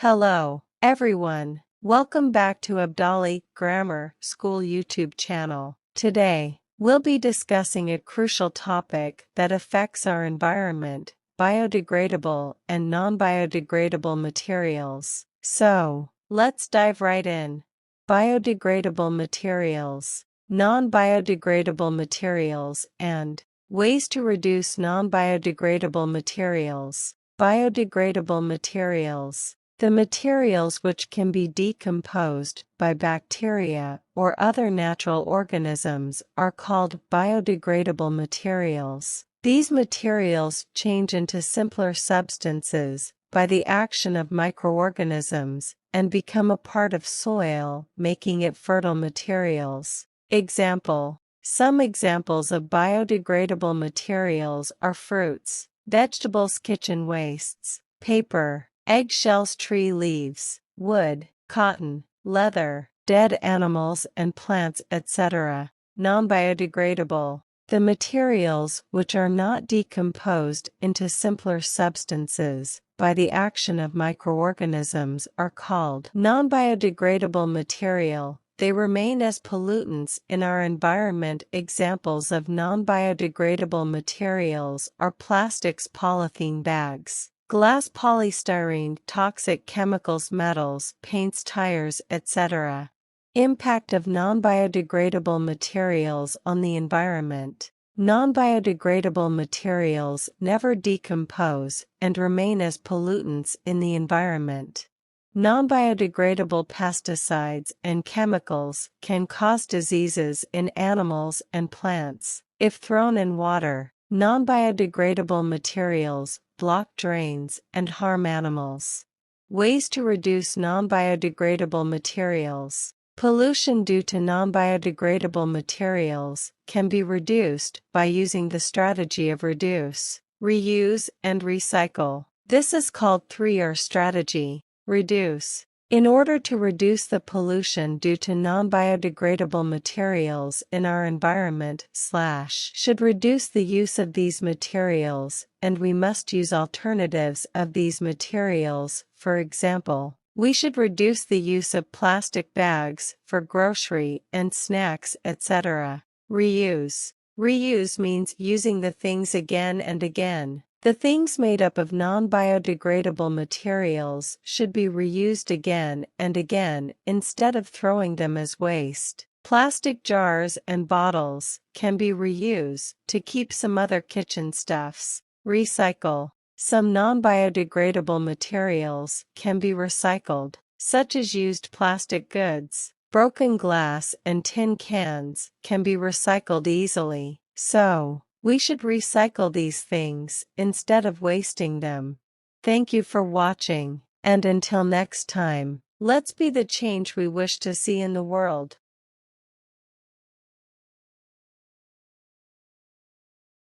Hello, everyone. Welcome back to Abdali Grammar School YouTube channel. Today, we'll be discussing a crucial topic that affects our environment: biodegradable and non-biodegradable materials. So, let's dive right in. Biodegradable materials, non-biodegradable materials, and ways to reduce non-biodegradable materials. Biodegradable materials. The materials which can be decomposed by bacteria or other natural organisms are called biodegradable materials. These materials change into simpler substances by the action of microorganisms and become a part of soil, making it fertile materials. Example: some examples of biodegradable materials are fruits, vegetables, kitchen wastes, paper, eggshells, tree leaves, wood, cotton, leather, dead animals and plants, etc. Non-biodegradable. The materials which are not decomposed into simpler substances by the action of microorganisms are called non-biodegradable material. They remain as pollutants in our environment. Examples of non-biodegradable materials are plastics, polythene bags, glass, polystyrene, toxic chemicals, metals, paints, tires, etc. Impact of non-biodegradable materials on the environment. Non-biodegradable materials never decompose and remain as pollutants in the environment. Non-biodegradable pesticides and chemicals can cause diseases in animals and plants if thrown in water. Non-biodegradable materials block drains and harm animals. Ways to reduce non-biodegradable materials. Pollution due to non-biodegradable materials can be reduced by using the strategy of reduce, reuse, and recycle. This is called 3R strategy. Reduce. In order to reduce the pollution due to non-biodegradable materials in our environment, should reduce the use of these materials, and we must use alternatives of these materials. For example, we should reduce the use of plastic bags for grocery and snacks, etc. Reuse. Reuse means using the things again and again. The things made up of non-biodegradable materials should be reused again and again instead of throwing them as waste. Plastic jars and bottles can be reused to keep some other kitchen stuffs. Recycle. Some non-biodegradable materials can be recycled, such as used plastic goods. Broken glass and tin cans can be recycled easily, so we should recycle these things instead of wasting them. Thank you for watching, and until next time, let's be the change we wish to see in the world.